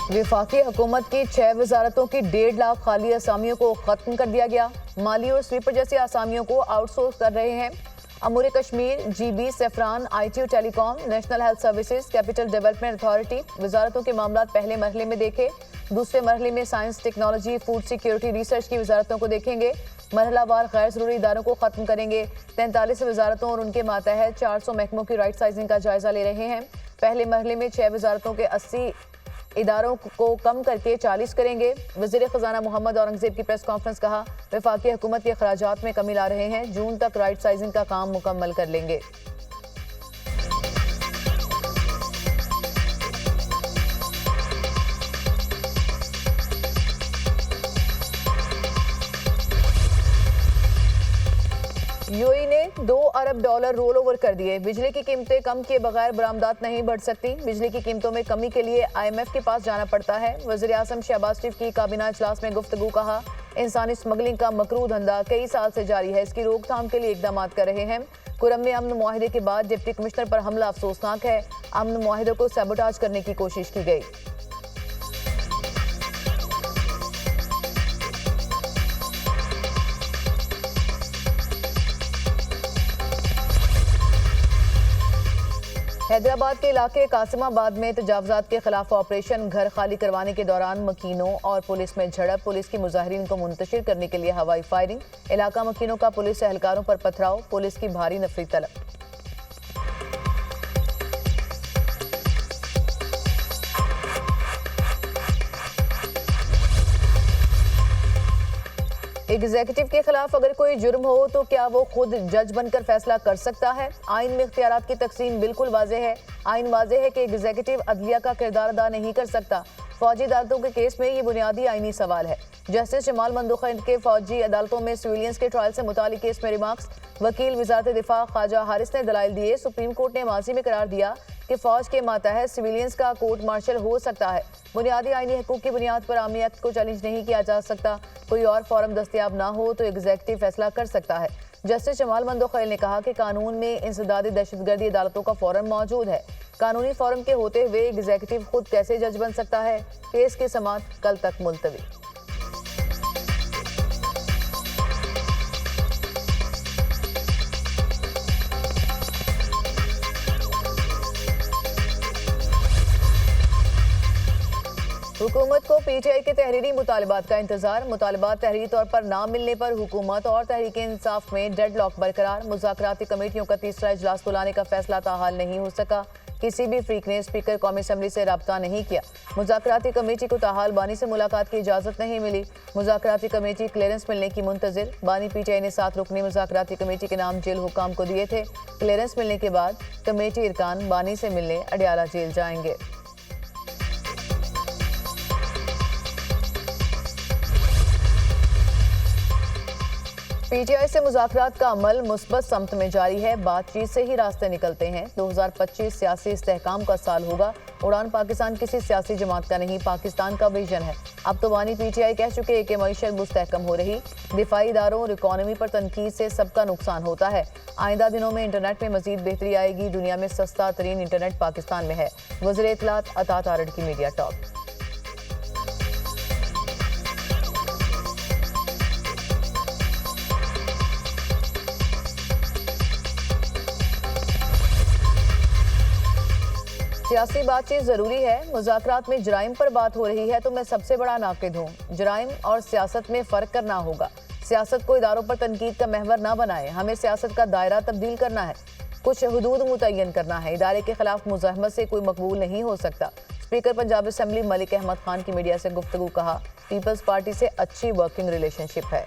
वफाकी हुकूमत की 6 वजारतों की 1.5 लाख खाली असामियों को खत्म कर दिया गया। माली और स्वीपर जैसी असामियों को आउटसोर्स कर रहे हैं। अमूर कश्मीर, GB, सेफ्रान, IT और telecom, national health services, capital development authority वजारतों के मामला पहले मरहले में देखे। दूसरे मरहले में science, technology, food security, research की वजारतों को देखेंगे। मरहलावार गैर जरूरी इदारों को खत्म करेंगे। 43 वजारतों और उनके मातहत 400 महकमों की राइट साइजिंग का जायजा ले रहे हैं। पहले मरहले में 6 वजारतों के 80 इदारों को कम करके 40 करेंगे। वज़ीर ख़जाना मोहम्मद औरंगज़ेब की प्रेस कॉन्फ्रेंस कहा, वफाकी हुकूमत के अखराजात में कमी ला रहे हैं। जून तक राइट साइजिंग का काम मुकम्मल कर लेंगे। यूएई ने $2 अरब रोल ओवर कर दिए। बिजली की कीमतें कम किए बगैर बरामदात नहीं बढ़ सकती। बिजली की कीमतों में कमी के लिए IMF के पास जाना पड़ता है। वज़ीर आज़म शहबाज शरीफ की काबीना इजलास में गुफ्तगू, कहा, इंसानी स्मगलिंग का मकरू धंधा कई साल से जारी है। इसकी रोकथाम के लिए इकदाम कर रहे हैं। कुरम में अमन मुआहिदे के बाद डिप्टी कमिश्नर पर हमला अफसोसनाक है। अमन मुआहिदे को सैबोटाज करने की कोशिश की गई। हैदराबाद के इलाके कासिमाबाद में तजावजात के खिलाफ ऑपरेशन घर खाली करवाने के दौरान मकीनों और पुलिस में झड़प। पुलिस की मुजाहिरीन को मुंतशिर करने के लिए हवाई फायरिंग। इलाका मकीनों का पुलिस एहलकारों पर पथराव। पुलिस की भारी नफरी तलब। एग्जीक्यूटिव के खिलाफ अगर कोई जुर्म हो तो क्या वो खुद जज बनकर फैसला कर सकता है? आइन में इख्तियारात की तकसीम बिल्कुल वाज़ेह है। आइन वाज़ेह है कि एग्जीक्यूटिव अदलिया का किरदार अदा नहीं कर सकता। फौजी अदालतों के केस में ये बुनियादी आइनी सवाल है। जस्टिस जमाल मंदोखर के फौजी अदालतों में सिविलियंस के ट्रायल से मुतालिक केस में रिमार्क्स। वकील वजारत दिफा ख्वाजा हारिस ने दलाइल दिए। सुप्रीम कोर्ट ने माजी में करार दिया कि फौज के मातहत सिविलियंस का कोर्ट मार्शल हो सकता है। बुनियादी आइनी हकूक की बुनियाद पर आर्मी एक्ट को चैलेंज नहीं किया जा सकता। कोई और फॉरम दस्तयाब ना हो तो एग्जीक्यूटिव फैसला कर सकता है। जस्टिस जमाल मंदोखर ने कहा कि कानून में इंसदादी दहशतगर्दी अदालतों का फॉरम मौजूद है। कानूनी फॉरम के होते हुए एग्जीक्यूटिव खुद कैसे जज बन सकता है? केस की समाअत कल तक मुलतवी। हुकूमत को PTI के तहरीरी मुतालबात का इंतजार। मुतालबात तहरीरी तौर पर ना मिलने पर हुकूमत और तहरीक इंसाफ में डेडलॉक बरकरार। मुज़ाकराती कमेटियों का तीसरा इजलास बुलाने का फैसला ताहाल नहीं हो सका। किसी भी फ्रीक ने स्पीकर कौमी असम्बली से रब्ता नहीं किया। मुज़ाकराती कमेटी को ताहाल बानी से मुलाकात की इजाज़त नहीं मिली। मुज़ाकराती कमेटी क्लियरेंस मिलने की मुंतजिर। बानी PTI ने 7 रुकनी मुज़ाकराती कमेटी के नाम जेल हुकाम को दिए थे। क्लियरेंस मिलने के बाद कमेटी इरकान बानी से मिलने अडियाला जेल जाएंगे। PTI से मुज़ाकरात का अमल मुस्बत समत में जारी है। बातचीत से ही रास्ते निकलते हैं। 2025 सियासी इस्तेहकाम का साल होगा। उड़ान पाकिस्तान किसी सियासी जमात का नहीं, पाकिस्तान का विजन है। अब तो बानी PTI कह चुके हैं कि मईशत मुस्तहकम हो रही। दिफाई इदारों और इकॉनमी पर तनकीद से सबका नुकसान होता है। आइंदा दिनों में इंटरनेट में मजीद बेहतरी आएगी। दुनिया में सस्ता तरीन इंटरनेट पाकिस्तान में है। वज़ीर इत्तलात अता तारड़ की मीडिया टॉक। सियासी बातचीत जरूरी है। मुज़ाकरात में जराइम पर बात हो रही है तो मैं सबसे बड़ा नाकिद हूँ। जराइम और सियासत में फ़र्क करना होगा। सियासत को इदारों पर तनकीद का महवर ना बनाए। हमें सियासत का दायरा तब्दील करना है, कुछ हुदूद मुतय्यन करना है। इदारे के खिलाफ मुज़ाहमत से कोई मकबूल नहीं हो सकता। स्पीकर पंजाब असम्बली मलिक अहमद खान की मीडिया से गुफ्तगू, कहा, पीपल्स पार्टी से अच्छी वर्किंग रिलेशनशिप है।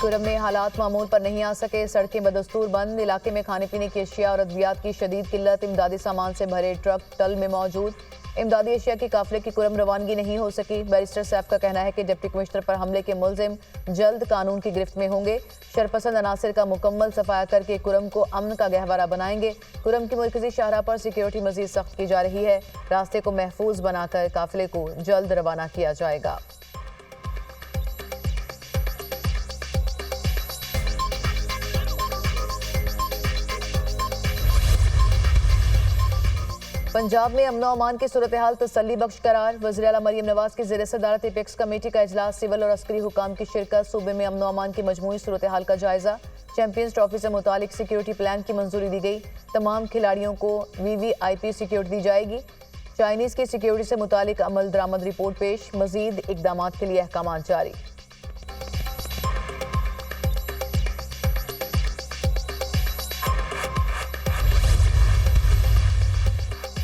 कुरम में हालात मामूल पर नहीं आ सके। सड़कें बदस्तूर बंद। इलाके में खाने पीने की अशिया और अद्वियात की शदीद किल्लत। इमदादी सामान से भरे ट्रक टल में मौजूद। इमदादी अशिया के काफिले की कुरम रवानगी नहीं हो सकी। बैरिस्टर सैफ का कहना है कि डिप्टी कमिश्नर पर हमले के मुलजिम जल्द कानून की गिरफ्त में होंगे। शरपसंद अनासर का मुकम्मल सफाया करके कुरम को अमन का गहवारा बनाएंगे। कुरम की मरकजी शाहराह पर सिक्योरिटी मजीद सख्त की जा रही है। रास्ते को महफूज बनाकर काफिले को जल्द रवाना किया जाएगा। पंजाब में अमन अमान की सूरत हाल तसल्ली बख्श करार। वज़ीर आला मरीम नवाज की ज़ेर सदारत एपेक्स कमेटी का इजलास, सिविल और अस्करी हुकाम की शिरकत, सूबे में अमन अमान की मजमूई सूरत हाल का जायजा। चैंपियंस ट्रॉफी से मुतालिक सिक्योरिटी प्लान की मंजूरी दी गई। तमाम खिलाड़ियों को VVIP सिक्योरिटी दी जाएगी। चाइनीज की सिक्योरिटी से मुतालिक अमल दरामद रिपोर्ट पेश। मजीद इकदाम के लिए अहकाम जारी।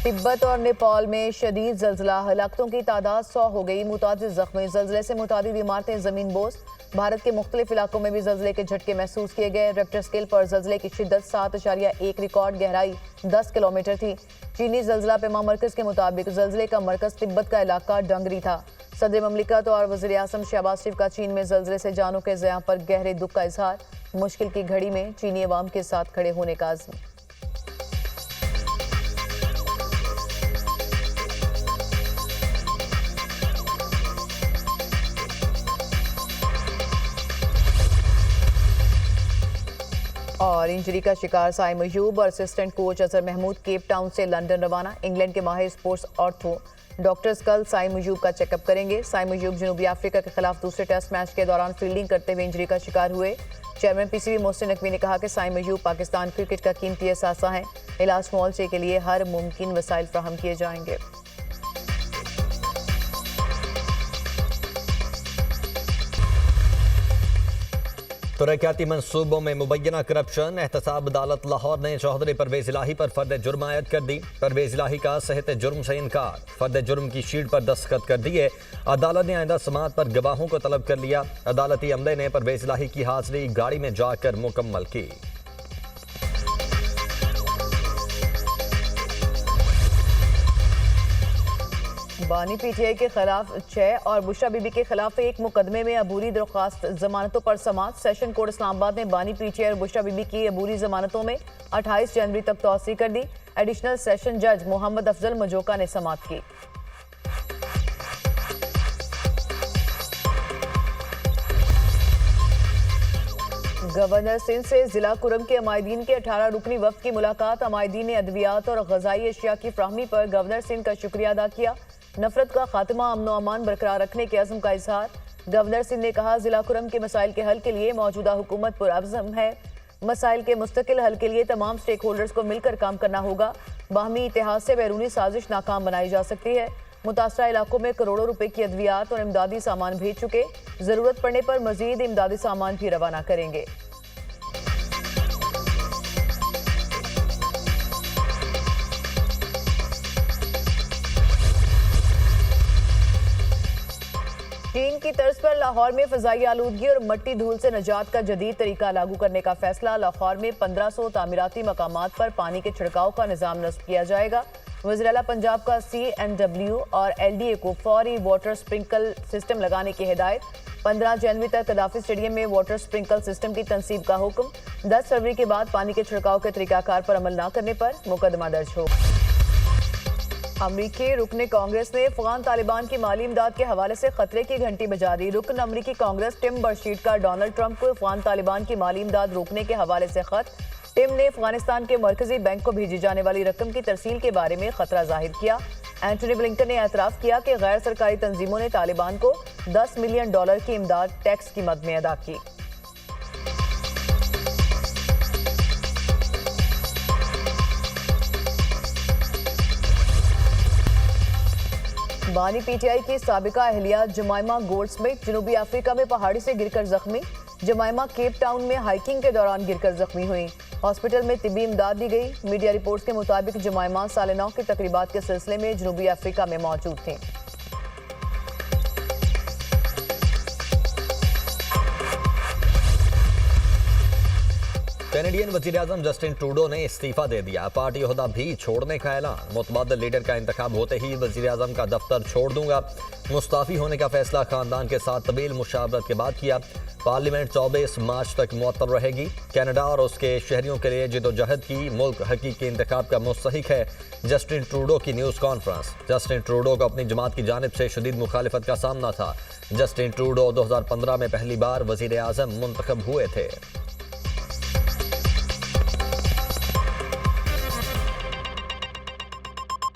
तिब्बत और नेपाल में शदीद जल्जला, हलाकतों की तादाद 100 हो गई, मुतादिद जख्मी। जल्जले से मुतादिद इमारतें जमीन बोस। भारत के मुख्तलिफ इलाकों में भी जल्जले के झटके महसूस किए गए। रेक्टर स्केल पर जल्जले की शिद्दत 7.1 रिकॉर्ड, गहराई 10 किलोमीटर थी। चीनी जल्जला पैमा मरकज के मुताबिक जल्जले का मरकज तिब्बत का इलाका डंगरी था। सदर ममलिकत और वज़ीर आज़म शहबाज शरीफ का चीन में जल्जले से जानों के ज़िया पर गहरे दुख का इजहार। मुश्किल की घड़ी में चीनी अवाम के साथ खड़े होने का अज़्म। और इंजरी का शिकार साइम अयूब और assistant coach Azhar Mahmood Cape Town से लंदन रवाना। इंग्लैंड के माहिर स्पोर्ट्स ऑर्थो डॉक्टर्स कल साइम अयूब का चेकअप करेंगे। साइम अयूब जनूबी अफ्रीका के खिलाफ दूसरे टेस्ट मैच के दौरान फील्डिंग करते हुए इंजरी का शिकार हुए। चेयरमैन PCB मोहसिन नकवी ने कहा कि साइम अयूब पाकिस्तान क्रिकेट का कीमती असासा हैं। इलाज मुआवजे के लिए हर मुमकिन वसाइल फराहम किए जाएंगे। तरक्याती मंसूबों में मुबैना करप्शन, एहतसाब अदालत लाहौर ने चौधरी परवेज इलाही पर फर्द जुर्म आयद कर दी। परवेज इलाही का सेहत जुर्म से इनकार, फर्द जुर्म की शीट पर दस्तखत कर दिए। अदालत ने आइंदा समाअत पर गवाहों को तलब कर लिया। अदालती अमले ने परवेज इलाही की हाजिरी गाड़ी में जाकर मुकम्मल की। बानी PTI के खिलाफ 6 और बुशरा बीबी के खिलाफ 1 मुकदमे में अबूरी दरख्वास्त, जमानतों पर समाअत। सेशन कोर्ट इस्लामाबाद ने बानी PTI और बुशरा बीबी की अबूरी जमानतों में 28 जनवरी तक तौसीह कर दी। एडिशनल सेशन जज मोहम्मद अफजल मजोका ने समाअत की। गवर्नर सिंध से जिला कुरम के अमायदीन के 18 रुकनी वफ्द की मुलाकात। अमायदीन ने अद्वियात और गजाई अशिया की फ्राहमी पर गवर्नर सिंध का शुक्रिया अदा किया। नफरत का खात्मा, अमन अमान बरकरार रखने के अज़्म का इजहार। गवर्नर सिंध ने कहा, जिला कुरम के मसाइल के हल के लिए मौजूदा हुकूमत पुरअज़्म है। मसाइल के मुस्तकिल हल के लिए तमाम स्टेक होल्डर्स को मिलकर काम करना होगा। बाहमी इतिहाद से बैरूनी साजिश नाकाम बनाई जा सकती है। मुतासरा इलाकों में करोड़ों रुपए की अद्वियात और इमदादी सामान भेज चुके, जरूरत पड़ने पर मजीद इमदादी सामान भी रवाना करेंगे। चीन की तर्ज पर लाहौर में फ़ज़ाई आलूदगी और मट्टी धूल से निजात का जदीद तरीका लागू करने का फैसला। लाहौर में 1500 तामीराती मकामात पर पानी के छिड़काव का निज़ाम नस्ब किया जाएगा। वज़ीर आला पंजाब का CNW और LDA को फौरी वाटर स्प्रिंकल सिस्टम लगाने की हिदायत। 15 जनवरी तक कदाफी स्टेडियम में वाटर स्प्रिंकल सिस्टम की तनसीब का हुक्म। 10 फरवरी के बाद पानी के छिड़काव के तरीकाकार पर अमल न करने पर मुकदमा दर्ज हो। अमरीकी रुकने कांग्रेस ने अफगान तालिबान की माली इमदाद के हवाले से खतरे की घंटी बजा दी। रुकन अमरीकी कांग्रेस टिम बर्शीट का डोनाल्ड ट्रंप को अफगान तालिबान की माली इमदाद रोकने के हवाले से खत। टिम ने अफगानिस्तान के मरकजी बैंक को भेजी जाने वाली रकम की तरसील के बारे में खतरा जाहिर किया। एंटनी ब्लिंकन ने एतराफ़ किया कि गैर सरकारी तंजीमों ने तालिबान को $10 मिलियन की इमदाद टैक्स की मद में अदा की। बानी PTI की साबिका अहलिया जमाइमा गोल्डस्मिथ जनूबी अफ्रीका में पहाड़ी से गिरकर जख्मी। जमाइमा केप टाउन में हाइकिंग के दौरान गिरकर जख्मी हुई। हॉस्पिटल में तिब्बी इमदाद दी गई। मीडिया रिपोर्ट्स के मुताबिक जमाइमा साल 9 की तकरीबात के सिलसिले में जनूबी अफ्रीका में मौजूद थी। कैनेडियन वजीर आजम जस्टिन ट्रूडो ने इस्तीफा दे दिया। पार्टी ओहदा भी छोड़ने का ऐलान। मुतबादल लीडर का इंतखाब होते ही वजीर आजम का दफ्तर छोड़ दूंगा। मुस्ताफी होने का फैसला खानदान के साथ तवील मुशावरत के बाद किया। पार्लियामेंट 24 मार्च तक मुअत्तल रहेगी। कनाडा और उसके शहरियों के लिए जिदोजहद की मुल्क हकीकी इंतखाब का मुस्तहिक है। जस्टिन ट्रूडो की न्यूज़ कॉन्फ्रेंस। जस्टिन ट्रूडो को अपनी जमात की जानिब से शदीद मुखालिफत का सामना था। जस्टिन ट्रूडो 2015 में पहली बार वजीर आजम मुंतखब हुए थे।